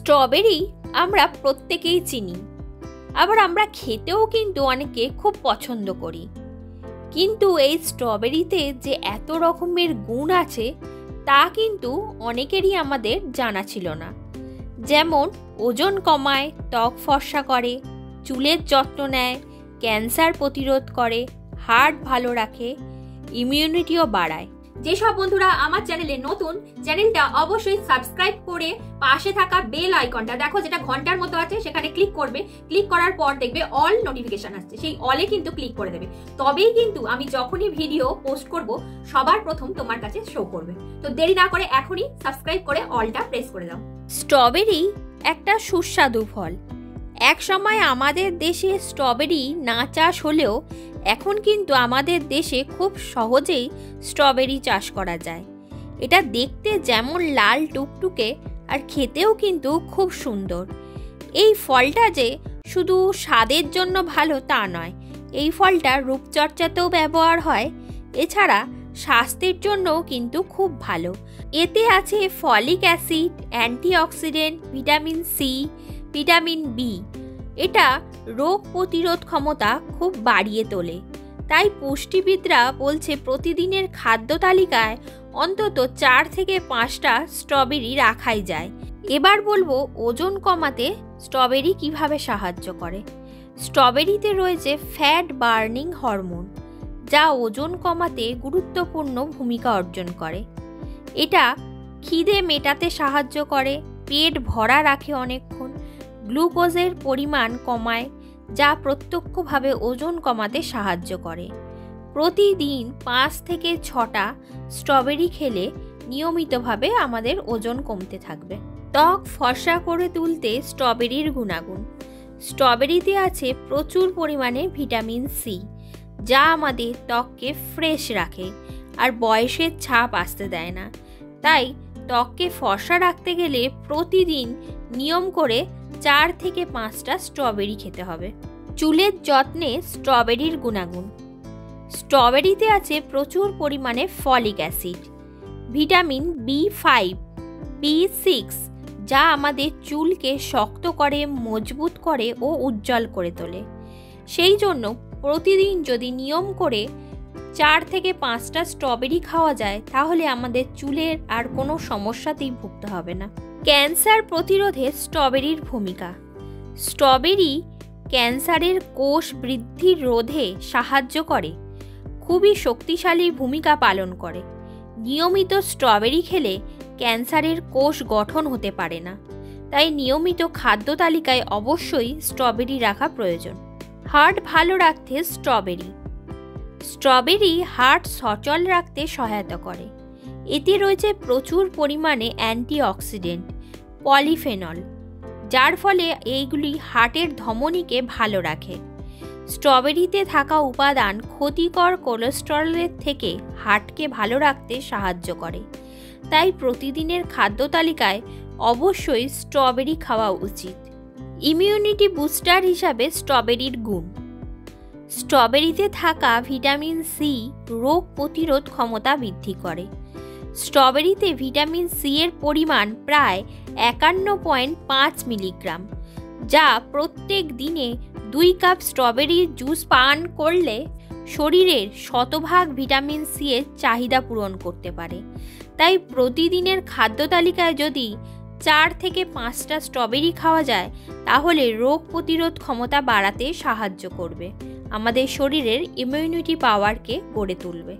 Strawberry আমরা প্রত্যেকেই চিনি, আবার আমরা খেতেও কিন্তু অনেকে খুব পছন্দ করি। কিন্তু এই স্ট্রবেরিতে যে এত রকমের গুণ আছে তা কিন্তু অনেকেরই আমাদের জানা ছিল না। যেমন ওজন কমায়, ত্বক ফর্সা করে, চুলের যত্ন নেয়, ক্যান্সার প্রতিরোধ করে, হার্ট ভালো রাখে, ইমিউনিটিও বাড়ায়। যেসব বন্ধুরা আমার চ্যানেলে নতুন, চ্যানেলটা অবশ্যই সাবস্ক্রাইব করে পাশে থাকা বেল আইকনটা দেখো যেটা ঘন্টার মতো আছে, সেখানে ক্লিক করবে। ক্লিক করার পর দেখবে অল নোটিফিকেশন আসছে, সেই অলে কিন্তু ক্লিক করে দেবে। তবেই কিন্তু আমি যখনই ভিডিও পোস্ট করব সবার প্রথম তোমার কাছে শো করবে। তো দেরি না করে এখনই সাবস্ক্রাইব করে অলটা প্রেস করে দাও। স্ট্রবেরি একটা সুস্বাদু ফল। এক সময় আমাদের দেশে স্ট্রবেরি না চাষ হলেও এখন কিন্তু আমাদের দেশে খুব সহজেই স্ট্রবেরি চাষ করা যায়। এটা দেখতে যেমন লাল টুকটুকে আর খেতেও কিন্তু খুব সুন্দর। এই ফলটা যে শুধু স্বাদের জন্য ভালো তা নয়, এই ফলটা রূপচর্চাতেও ব্যবহার হয়, এছাড়া স্বাস্থ্যের জন্যও কিন্তু খুব ভালো। এতে আছে folic acid, antioxidant, vitamin C, vitamin B. এটা রোগ প্রতিরোধ ক্ষমতা খুব বাড়িয়ে তোলে। তাই পুষ্টিবিদরা বলছে প্রতিদিনের খাদ্য তালিকায় অন্তত 4 থেকে 5টা স্ট্রবেরি রাখাই যায়। এবার বলবো ওজন কমাতে স্ট্রবেরি কিভাবে সাহায্য করে। স্ট্রবেরিতে রয়েছে ফ্যাট বার্নিং হরমোন, যা ওজন কমাতে গুরুত্বপূর্ণ ভূমিকা অর্জন করে। এটা খিদে মেটাতে সাহায্য করে, পেট ভরা রাখে অনেকক্ষণ, গ্লুকোজের পরিমাণ কমায়, যা প্রত্যক্ষভাবে ওজন কমাতে সাহায্য করে। প্রতিদিন 5 থেকে 6টা স্ট্রবেরি খেলে নিয়মিতভাবে আমাদের ওজন কমতে থাকবে। ত্বক ফর্সা করে তুলতে স্ট্রবেরির গুণাগুণ। স্ট্রবেরিতে আছে প্রচুর পরিমাণে ভিটামিন সি, যা আমাদের ত্বককে ফ্রেশ রাখে আর বয়সের ছাপ আসতে দেয় না। তাই ত্বককে ফর্সা রাখতে গেলে প্রতিদিন নিয়ম করে 4 থেকে 5টা স্ট্রবেরি খেতে হবে। চুলের যত্নে স্ট্রবেরির গুণাগুণ। স্ট্রবেরিতে আছে প্রচুর পরিমাণে ফলিক অ্যাসিড, ভিটামিন বি5, বি6, যা আমাদের চুলকে শক্ত করে, মজবুত করে ও উজ্জ্বল করে তোলে। সেই জন্য প্রতিদিন যদি নিয়ম করে 4 থেকে 5টা স্ট্রবেরি খাওয়া যায় তাহলে আমাদের চুলের আর কোনো সমস্যাতেই ভুগতে হবে না। ক্যান্সার প্রতিরোধে স্ট্রবেরির ভূমিকা। স্ট্রবেরি ক্যান্সারের কোষ বৃদ্ধি রোধে সাহায্য করে, খুবই শক্তিশালী ভূমিকা পালন করে। নিয়মিত স্ট্রবেরি খেলে ক্যান্সারের কোষ গঠন হতে পারে না, তাই নিয়মিত খাদ্য তালিকায় অবশ্যই স্ট্রবেরি রাখা প্রয়োজন। হার্ট ভালো রাখতে স্ট্রবেরি। স্ট্রবেরি হার্ট সচল রাখতে সহায়তা করে। এতে রয়েছে প্রচুর পরিমাণে অ্যান্টিঅক্সিডেন্ট, পলিফেনল, যার ফলে এইগুলি হার্টের ধমনীকে ভালো রাখে। স্ট্রবেরিতে থাকা উপাদান ক্ষতিকর কোলেস্টেরলের থেকে হার্টকে ভালো রাখতে সাহায্য করে। তাই প্রতিদিনের খাদ্য তালিকায় অবশ্যই স্ট্রবেরি খাওয়া উচিত। ইমিউনিটি বুস্টার হিসাবে স্ট্রবেরির গুণ। স্ট্রবেরিতে থাকা ভিটামিন সি রোগ প্রতিরোধ ক্ষমতা বৃদ্ধি করে। স্ট্রবেরিতে ভিটামিন সি এর পরিমাণ প্রায় 51.5 মিলিগ্রাম, যা প্রত্যেক দিনে 2 কাপ স্ট্রবেরির জুস পান করলে শরীরের 100% ভিটামিন সি এর চাহিদা পূরণ করতে পারে। তাই প্রতিদিনের খাদ্য তালিকায় যদি 4 থেকে 5টা স্ট্রবেরি খাওয়া যায় তাহলে রোগ প্রতিরোধ ক্ষমতা বাড়াতে সাহায্য করবে, আমাদের শরীরের ইমিউনিটি পাওয়ারকে গড়ে তুলবে।